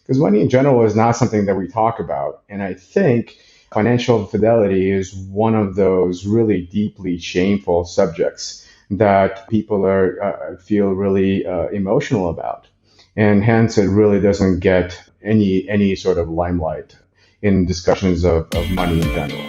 Because money in general is not something that we talk about. And I think financial infidelity is one of those really deeply shameful subjects that people feel really emotional about. And hence, it really doesn't get any sort of limelight in discussions of money in general.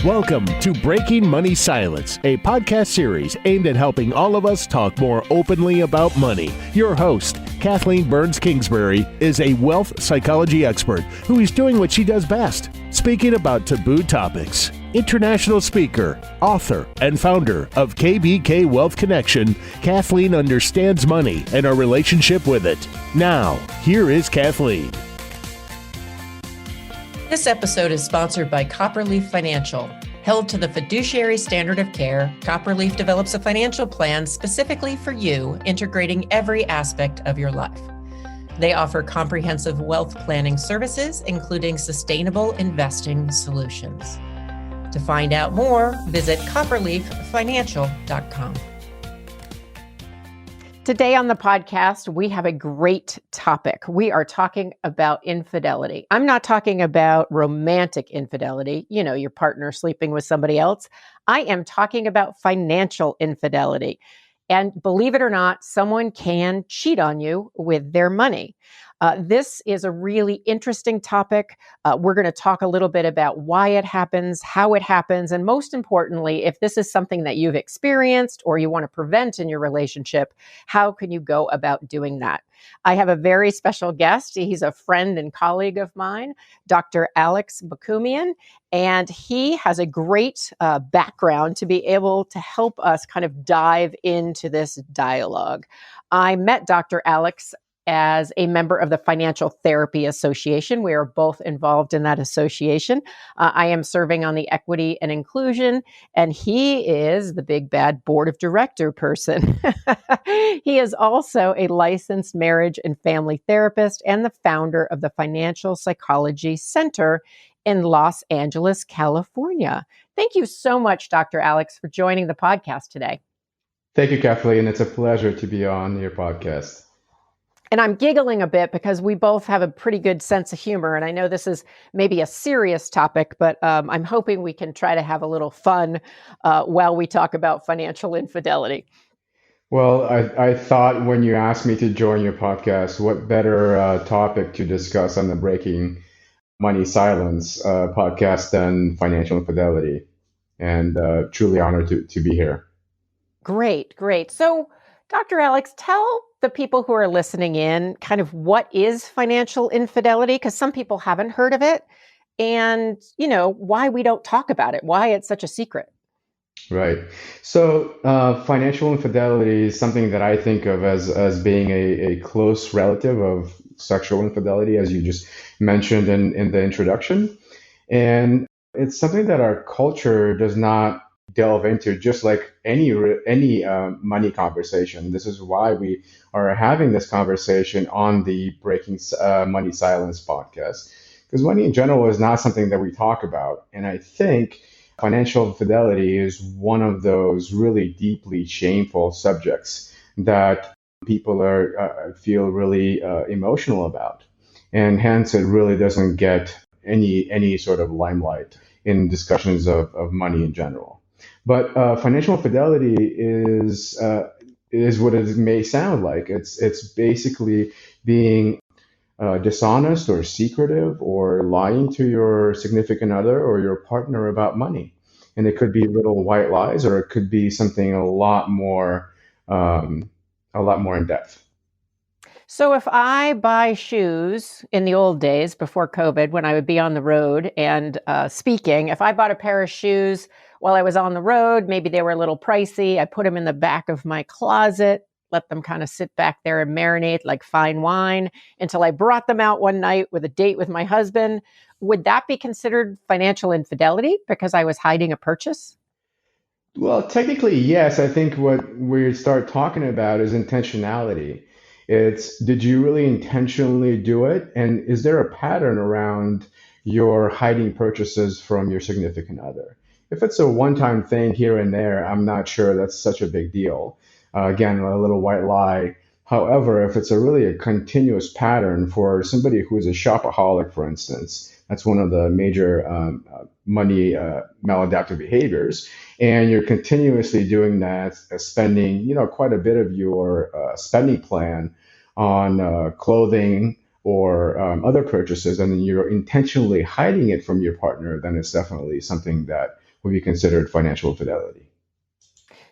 Welcome to Breaking Money Silence, a podcast series aimed at helping all of us talk more openly about money. Your host, Kathleen Kingsbury, is a wealth psychology expert who is doing what she does best, speaking about taboo topics. International speaker, author, and founder of KBK Wealth Connection, Kathleen understands money and our relationship with it. Now, here is Kathleen. This episode is sponsored by Copperleaf Financial. Held to the fiduciary standard of care, Copperleaf develops a financial plan specifically for you, integrating every aspect of your life. They offer comprehensive wealth planning services, including sustainable investing solutions. To find out more, visit copperleaffinancial.com. Today on the podcast, we have a great topic. We are talking about infidelity. I'm not talking about romantic infidelity, your partner sleeping with somebody else. I am talking about financial infidelity. And believe it or not, someone can cheat on you with their money. This is a really interesting topic. We're going to talk a little bit about why it happens, how it happens, and most importantly, if this is something that you've experienced or you want to prevent in your relationship, how can you go about doing that? I have a very special guest. He's a friend and colleague of mine, Dr. Alex Melkumian, and he has a great background to be able to help us kind of dive into this dialogue. I met Dr. Alex as a member of the Financial Therapy Association. We are both involved in that association. I am serving on the Equity and Inclusion, and he is the big bad board of director person. He is also a licensed marriage and family therapist and the founder of the Financial Psychology Center in Los Angeles, California. Thank you so much, Dr. Alex, for joining the podcast today. Thank you, Kathleen. It's a pleasure to be on your podcast. And I'm giggling a bit because we both have a pretty good sense of humor. And I know this is maybe a serious topic, but I'm hoping we can try to have a little fun while we talk about financial infidelity. Well, I thought when you asked me to join your podcast, what better topic to discuss on the Breaking Money Silence podcast than financial infidelity. And truly honored to be here. Great. So, Dr. Alex, tell the people who are listening in kind of what is financial infidelity, because some people haven't heard of it, and, why we don't talk about it, why it's such a secret. Right. So financial infidelity is something that I think of as being a close relative of sexual infidelity, as you just mentioned in the introduction. And it's something that our culture does not delve into, just like any money conversation. This is why we are having this conversation on the Breaking Money Silence podcast, because money in general is not something that we talk about. And I think financial infidelity is one of those really deeply shameful subjects that people feel really emotional about. And hence, it really doesn't get any sort of limelight in discussions of money in general. But financial infidelity is what it may sound like. It's basically being dishonest or secretive or lying to your significant other or your partner about money. And it could be little white lies, or it could be something a lot more in depth. So if I buy shoes in the old days before COVID, when I would be on the road and speaking, if I bought a pair of shoes while I was on the road, maybe they were a little pricey, I put them in the back of my closet, let them kind of sit back there and marinate like fine wine until I brought them out one night with a date with my husband. Would that be considered financial infidelity because I was hiding a purchase? Well, technically, yes. I think what we start talking about is intentionality. It's, did you really intentionally do it? And is there a pattern around your hiding purchases from your significant other? If it's a one-time thing here and there, I'm not sure that's such a big deal. Again, a little white lie However, if it's a really a continuous pattern for somebody who is a shopaholic, for instance, that's one of the major money maladaptive behaviors, and you're continuously doing that, spending quite a bit of your spending plan on clothing or other purchases, and then you're intentionally hiding it from your partner, then it's definitely something that would be considered financial infidelity.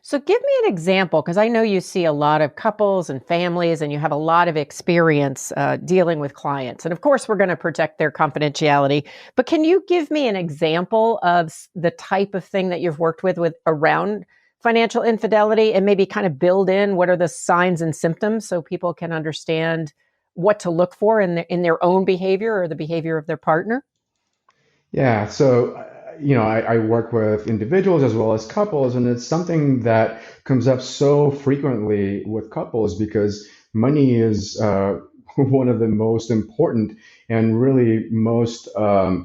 So give me an example, because I know you see a lot of couples and families, and you have a lot of experience dealing with clients. And of course, we're going to protect their confidentiality. But can you give me an example of the type of thing that you've worked with around financial infidelity, and maybe kind of build in what are the signs and symptoms so people can understand what to look for in their own behavior or the behavior of their partner? Yeah, so I work with individuals as well as couples, and it's something that comes up so frequently with couples because money is one of the most important and really most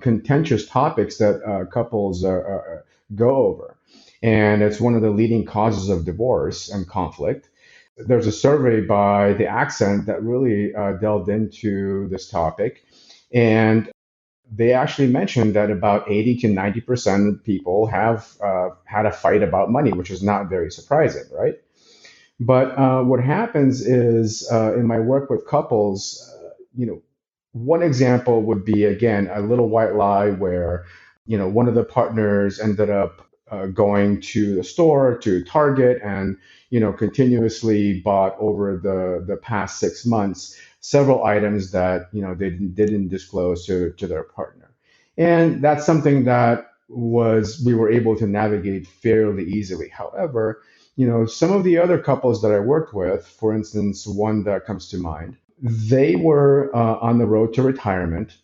contentious topics that couples go over. And it's one of the leading causes of divorce and conflict. There's a survey by the Accent that really delved into this topic. And they actually mentioned that about 80 to 90% of people have had a fight about money, which is not very surprising, right? But what happens is in my work with couples, one example would be, again, a little white lie where, one of the partners ended up going to the store, to Target, and, continuously bought over the past 6 months several items that, they didn't disclose to their partner. And that's something that we were able to navigate fairly easily. However, some of the other couples that I worked with, for instance, one that comes to mind, they were on the road to retirement,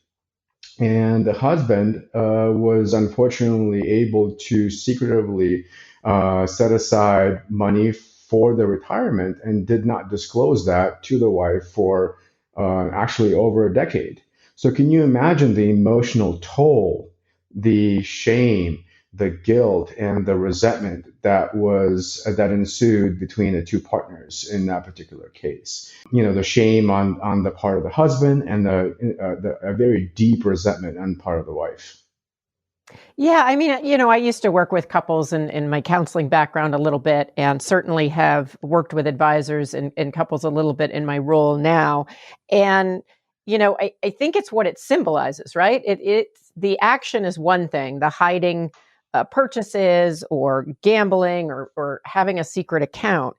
and the husband was unfortunately able to secretively set aside money for the retirement and did not disclose that to the wife for actually over a decade. So, can you imagine the emotional toll, the shame, the guilt, and the resentment that ensued between the two partners in that particular case? The shame on the part of the husband, and the a very deep resentment on part of the wife. Yeah, I mean, I used to work with couples in my counseling background a little bit, and certainly have worked with advisors and couples a little bit in my role now. And, I think it's what it symbolizes, right? It's the action is one thing, the hiding purchases or gambling or having a secret account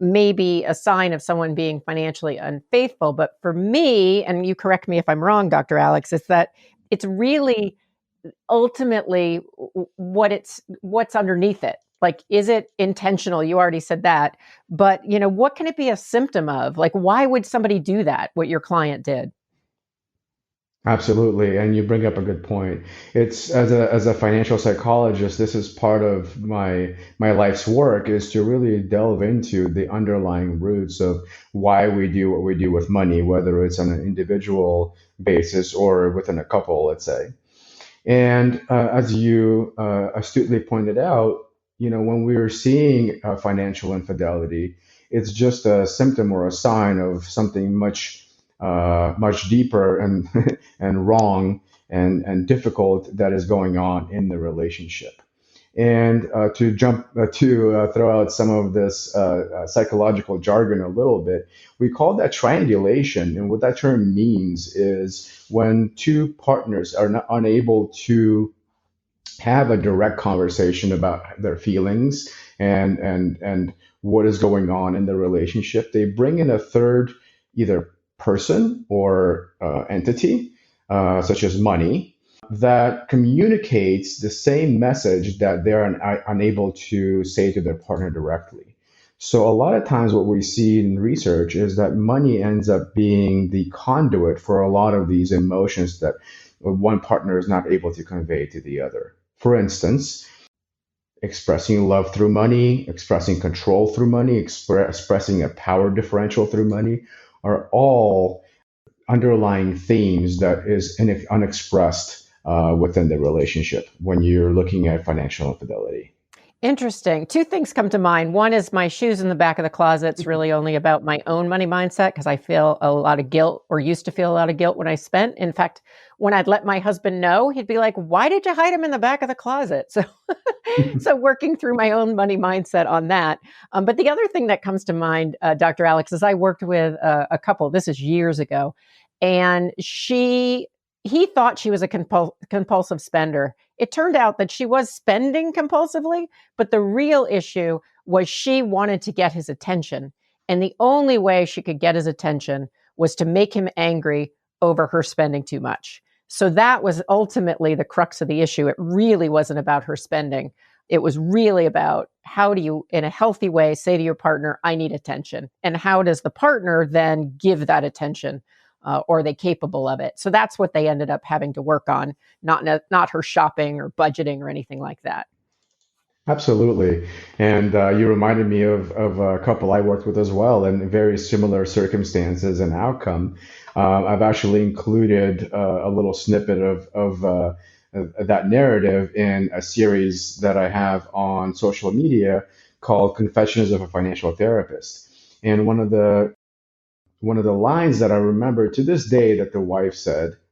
may be a sign of someone being financially unfaithful. But for me, and you correct me if I'm wrong, Dr. Alex, is that it's really ultimately what's underneath it. Like, is it intentional? You already said that, but what can it be a symptom of? Like, why would somebody do that, what your client did? Absolutely, and you bring up a good point. It's as a financial psychologist, this is part of my life's work is to really delve into the underlying roots of why we do what we do with money, whether it's on an individual basis or within a couple, let's say. And as you astutely pointed out, when we're seeing financial infidelity, it's just a symptom or a sign of something much deeper and and wrong and difficult that is going on in the relationship. And to throw out some of this psychological jargon a little bit, we call that triangulation. And what that term means is when two partners are not unable to have a direct conversation about their feelings and what is going on in the relationship, they bring in a third, either person or entity, such as money, that communicates the same message that they're unable to say to their partner directly. So a lot of times what we see in research is that money ends up being the conduit for a lot of these emotions that one partner is not able to convey to the other. For instance, expressing love through money, expressing control through money, expressing a power differential through money are all underlying themes that is unexpressed within the relationship when you're looking at financial infidelity. Interesting. Two things come to mind. One is my shoes in the back of the closet's really only about my own money mindset because I feel a lot of guilt or used to feel a lot of guilt when I spent. In fact, when I'd let my husband know, he'd be like, why did you hide them in the back of the closet? So working through my own money mindset on that. But the other thing that comes to mind, Dr. Alex, is I worked with a couple, this is years ago, and he thought she was a compulsive spender. It turned out that she was spending compulsively, but the real issue was she wanted to get his attention. And the only way she could get his attention was to make him angry over her spending too much. So that was ultimately the crux of the issue. It really wasn't about her spending. It was really about how do you, in a healthy way, say to your partner, I need attention. And how does the partner then give that attention? Or are they capable of it? So that's what they ended up having to work on, not her shopping or budgeting or anything like that. Absolutely. And you reminded me of a couple I worked with as well in very similar circumstances and outcome. I've actually included a little snippet of that narrative in a series that I have on social media called Confessions of a Financial Therapist. And one of the lines that I remember to this day that the wife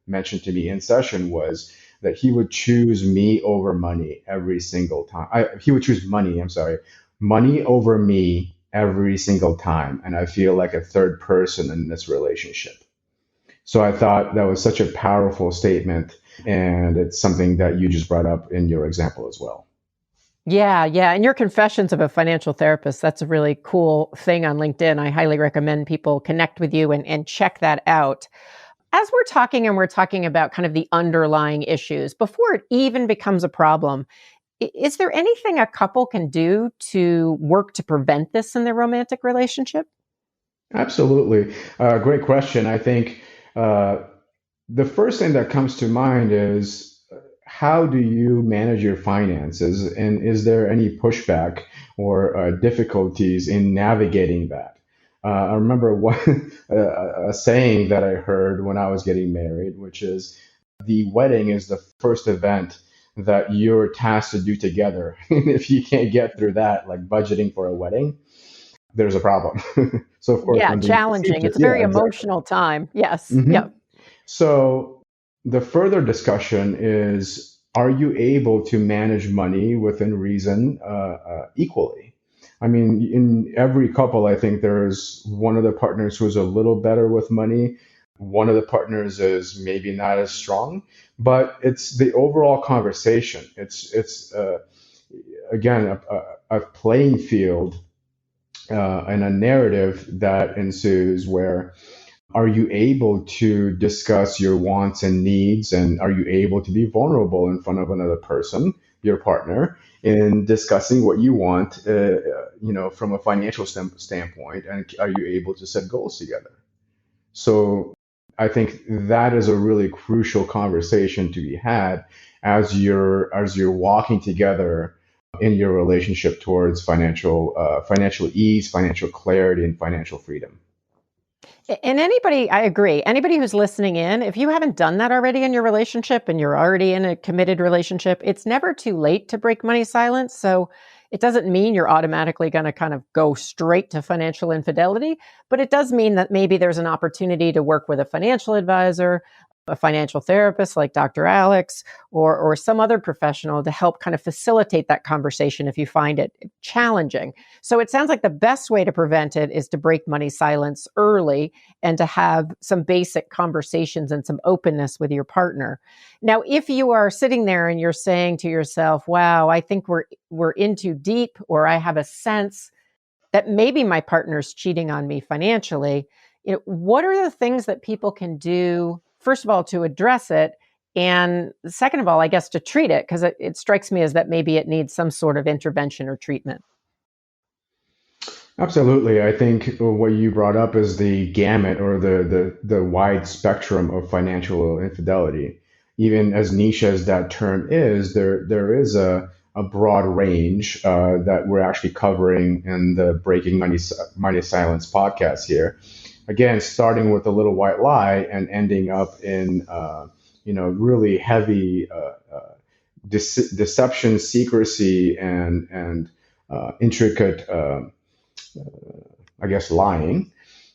mentioned to me in session was that he would choose me over money every single time. He would choose money, I'm sorry, money over me every single time. And I feel like a third person in this relationship. So I thought that was such a powerful statement. And it's something that you just brought up in your example as well. Yeah, yeah. And your Confessions of a Financial Therapist, that's a really cool thing on LinkedIn. I highly recommend people connect with you and check that out. As we're talking about kind of the underlying issues, before it even becomes a problem, is there anything a couple can do to work to prevent this in their romantic relationship? Absolutely. Great question. I think the first thing that comes to mind is how do you manage your finances? And is there any pushback or difficulties in navigating that? I remember a saying that I heard when I was getting married, which is the wedding is the first event that you're tasked to do together. And if you can't get through that, like budgeting for a wedding, there's a problem. So of course, Yeah, when being challenging. facetious, It's a yeah, very exactly. emotional time. Yes. hmm Yep. So the further discussion is, are you able to manage money within reason equally? I mean, in every couple, I think there's one of the partners who's a little better with money. One of the partners is maybe not as strong, but it's the overall conversation. It's again a playing field and a narrative that ensues where are you able to discuss your wants and needs, and are you able to be vulnerable in front of another person, your partner, in discussing what you want, from a financial standpoint, and are you able to set goals together? So I think that is a really crucial conversation to be had as you're walking together in your relationship towards financial ease, financial clarity, and financial freedom. And anybody, I agree, anybody who's listening in, if you haven't done that already in your relationship and you're already in a committed relationship, it's never too late to break money silence. So it doesn't mean you're automatically going to kind of go straight to financial infidelity, but it does mean that maybe there's an opportunity to work with a financial advisor, a financial therapist like Dr. Alex, or some other professional to help kind of facilitate that conversation if you find it challenging. So it sounds like the best way to prevent it is to break money silence early and to have some basic conversations and some openness with your partner. Now, if you are sitting there and you're saying to yourself, wow, I think we're in too deep, or I have a sense that maybe my partner's cheating on me financially, what are the things that people can do, first of all, to address it? And second of all, I guess to treat it, because it strikes me as that maybe it needs some sort of intervention or treatment. Absolutely. I think what you brought up is the gamut or the wide spectrum of financial infidelity. Even as niche as that term is, there is a broad range that we're actually covering in the Breaking Money Silence podcast here. Again, starting with a little white lie and ending up in really heavy deception, secrecy, and intricate, I guess, lying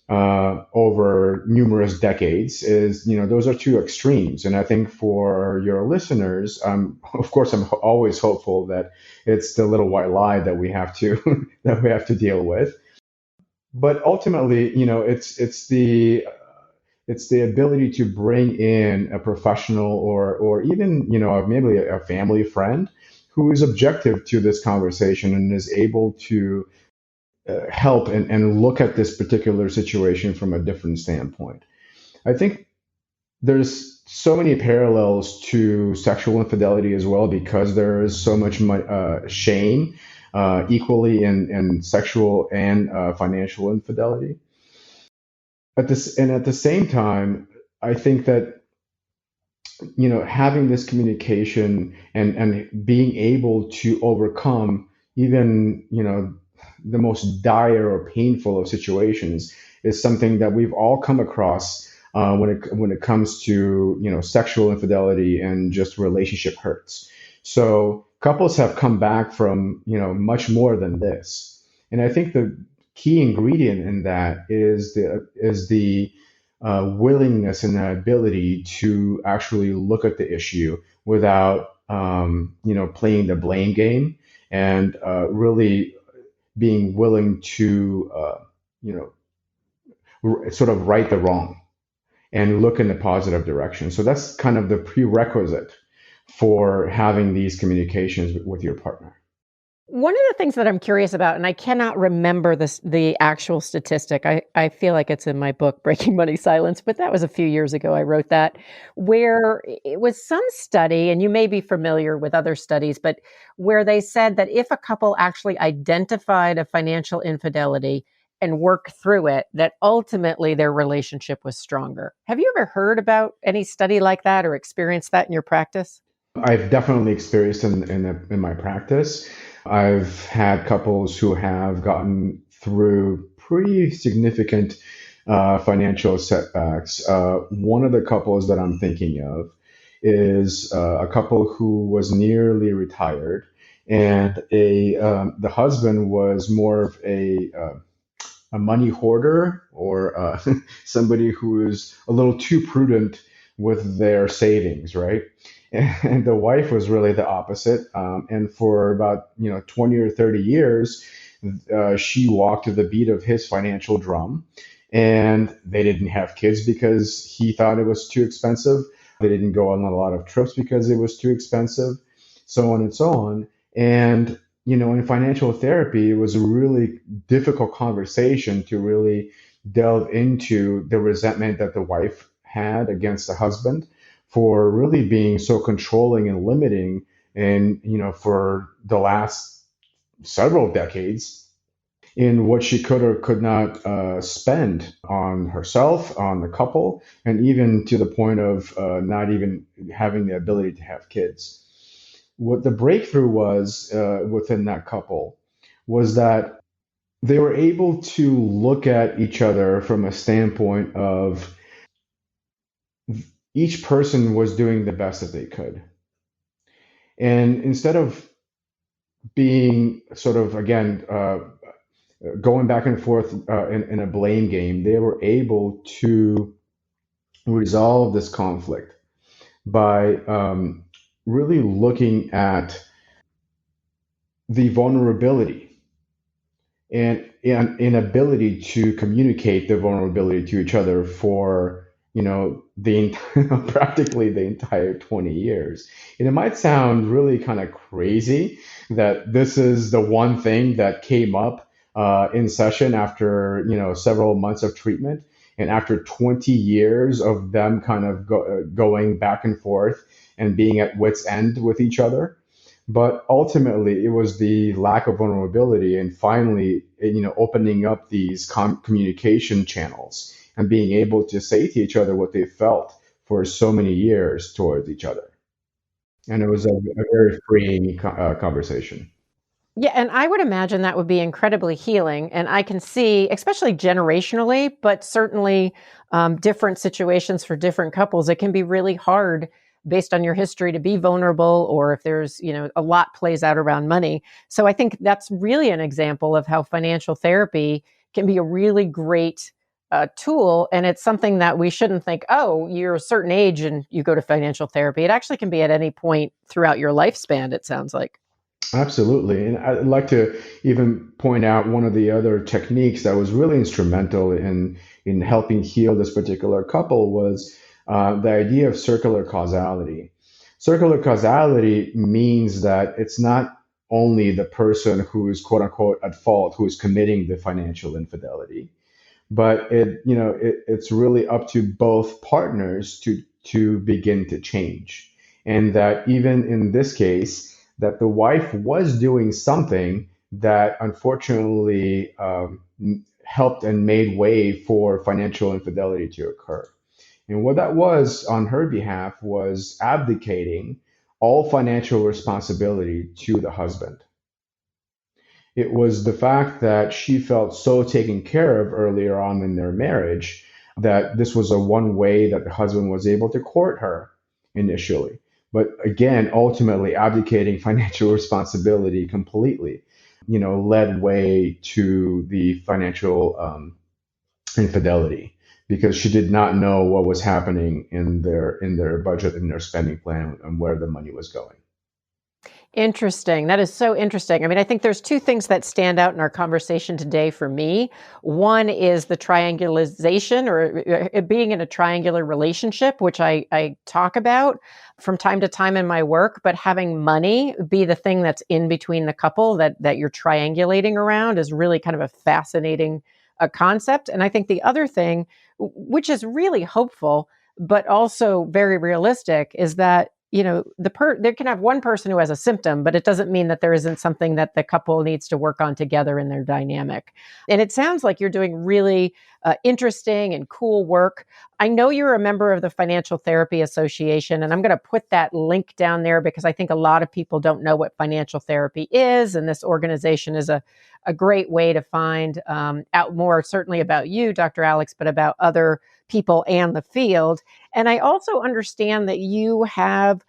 over numerous decades is, those are two extremes. And I think for your listeners, of course, I'm always hopeful that it's the little white lie that we have to that we have to deal with. But ultimately, it's the ability to bring in a professional or even, maybe a family friend who is objective to this conversation and is able to help and look at this particular situation from a different standpoint. I think there's so many parallels to sexual infidelity as well, because there is so much shame equally in sexual and financial infidelity. At the same time, I think that having this communication and being able to overcome even the most dire or painful of situations is something that we've all come across when it comes to sexual infidelity and just relationship hurts. So couples have come back from much more than this, and I think the key ingredient in that is the willingness and the ability to actually look at the issue without playing the blame game, and really being willing to sort of right the wrong and look in the positive direction. So that's kind of the prerequisite for having these communications with your partner. One of the things that I'm curious about, and I cannot remember the actual statistic. I feel like it's in my book, Breaking Money Silence, but that was a few years ago I wrote that, where it was some study, and you may be familiar with other studies, but where they said that if a couple actually identified a financial infidelity and worked through it, that ultimately their relationship was stronger. Have you ever heard about any study like that or experienced that in your practice? I've definitely experienced in my practice. I've had couples who have gotten through pretty significant financial setbacks. One of the couples that I'm thinking of is a couple who was nearly retired, and the husband was more of a money hoarder, or somebody who is a little too prudent with their savings, right? And the wife was really the opposite. And for about 20 or 30 years, she walked to the beat of his financial drum. And they didn't have kids because he thought it was too expensive. They didn't go on a lot of trips because it was too expensive, so on and so on. And in financial therapy, it was a really difficult conversation to really delve into the resentment that the wife had against the husband for really being so controlling and limiting, and for the last several decades, in what she could or could not spend on herself, on the couple, and even to the point of not even having the ability to have kids. What the breakthrough was within that couple was that they were able to look at each other from a standpoint of each person was doing the best that they could. And instead of being sort of, again, going back and forth in a blame game, they were able to resolve this conflict by really looking at the vulnerability and inability to communicate the vulnerability to each other for the practically the entire 20 years. And it might sound really kind of crazy that this is the one thing that came up in session after several months of treatment, and after 20 years of them kind of going back and forth and being at wit's end with each other. But ultimately, it was the lack of vulnerability and finally, opening up these communication channels and being able to say to each other what they felt for so many years towards each other. And it was a very freeing conversation. Yeah, and I would imagine that would be incredibly healing. And I can see, especially generationally, but certainly different situations for different couples, it can be really hard based on your history to be vulnerable, or if there's, a lot plays out around money. So I think that's really an example of how financial therapy can be a really great tool. And it's something that we shouldn't think, oh, you're a certain age and you go to financial therapy. It actually can be at any point throughout your lifespan, it sounds like. Absolutely. And I'd like to even point out one of the other techniques that was really instrumental in helping heal this particular couple was the idea of circular causality. Circular causality means that it's not only the person who is quote unquote at fault who is committing the financial infidelity, but it's really up to both partners to begin to change. And that even in this case, that the wife was doing something that unfortunately helped and made way for financial infidelity to occur. And what that was on her behalf was abdicating all financial responsibility to the husband. It was the fact that she felt so taken care of earlier on in their marriage that this was a one way that the husband was able to court her initially. But again, ultimately abdicating financial responsibility completely, led way to the financial infidelity because she did not know what was happening in their budget and their spending plan and where the money was going. Interesting. That is so interesting. I mean, I think there's two things that stand out in our conversation today for me. One is the triangulation or being in a triangular relationship, which I talk about from time to time in my work, but having money be the thing that's in between the couple that you're triangulating around is really kind of a fascinating concept. And I think the other thing, which is really hopeful, but also very realistic, is that there can have one person who has a symptom, but it doesn't mean that there isn't something that the couple needs to work on together in their dynamic. And it sounds like you're doing really interesting and cool work. I know you're a member of the Financial Therapy Association, and I'm going to put that link down there because I think a lot of people don't know what financial therapy is. And this organization is a great way to find out more, certainly about you, Dr. Alex, but about other people and the field. And I also understand that you have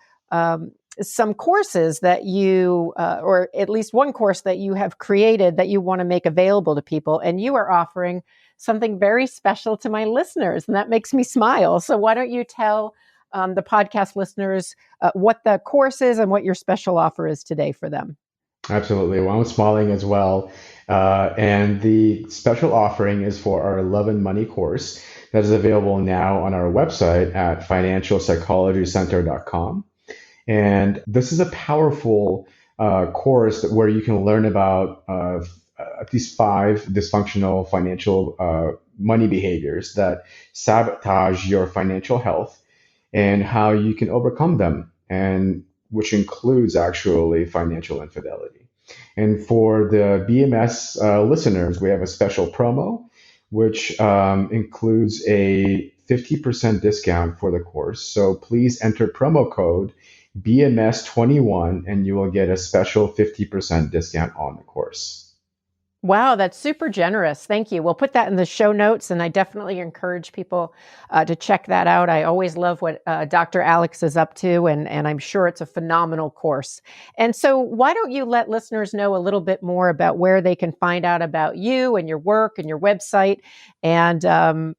some courses that you, or at least one course that you have created that you want to make available to people. And you are offering something very special to my listeners, and that makes me smile. So why don't you tell the podcast listeners what the course is and what your special offer is today for them? Absolutely. Well, I'm smiling as well. And the special offering is for our Love and Money course that is available now on our website at financialpsychologycenter.com. And this is a powerful course where you can learn about at least 5 dysfunctional financial money behaviors that sabotage your financial health and how you can overcome them, and which includes actually financial infidelity. And for the BMS listeners, we have a special promo, which includes a 50% discount for the course. So please enter promo code BMS21 and you will get a special 50% discount on the course. Wow, that's super generous. Thank you. We'll put that in the show notes, and I definitely encourage people to check that out. I always love what Dr. Alex is up to, and I'm sure it's a phenomenal course. And so why don't you let listeners know a little bit more about where they can find out about you and your work and your website. And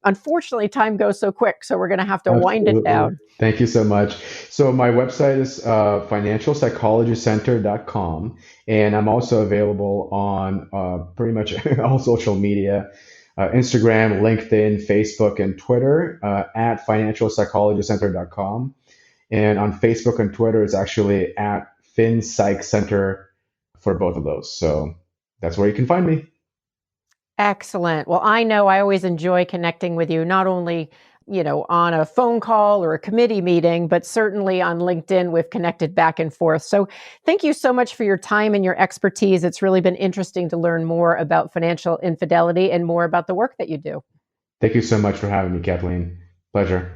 unfortunately, time goes so quick, so we're going to have to wind it down. Thank you so much. So my website is financialpsychologycenter.com, and I'm also available on pretty much all social media, Instagram, LinkedIn, Facebook, and Twitter at financialpsychologycenter.com. And on Facebook and Twitter, it's actually at FinPsychCenter for both of those. So that's where you can find me. Excellent. Well, I know I always enjoy connecting with you, not only on a phone call or a committee meeting, but certainly on LinkedIn, we've connected back and forth. So thank you so much for your time and your expertise. It's really been interesting to learn more about financial infidelity and more about the work that you do. Thank you so much for having me, Kathleen. Pleasure.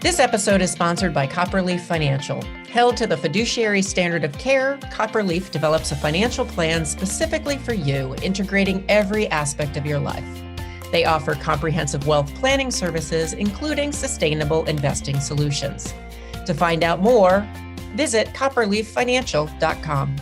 This episode is sponsored by Copperleaf Financial. Held to the fiduciary standard of care, Copperleaf develops a financial plan specifically for you, integrating every aspect of your life. They offer comprehensive wealth planning services, including sustainable investing solutions. To find out more, visit copperleaffinancial.com.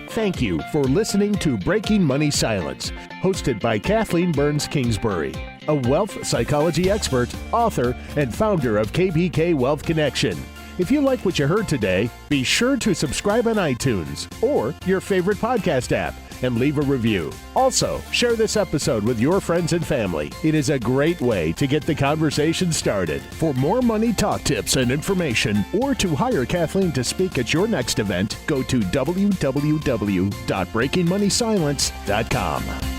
Thank you for listening to Breaking Money Silence, hosted by Kathleen Burns Kingsbury, a wealth psychology expert, author, and founder of KBK Wealth Connection. If you like what you heard today, be sure to subscribe on iTunes or your favorite podcast app and leave a review. Also, share this episode with your friends and family. It is a great way to get the conversation started. For more money talk tips and information, or to hire Kathleen to speak at your next event, go to www.breakingmoneysilence.com.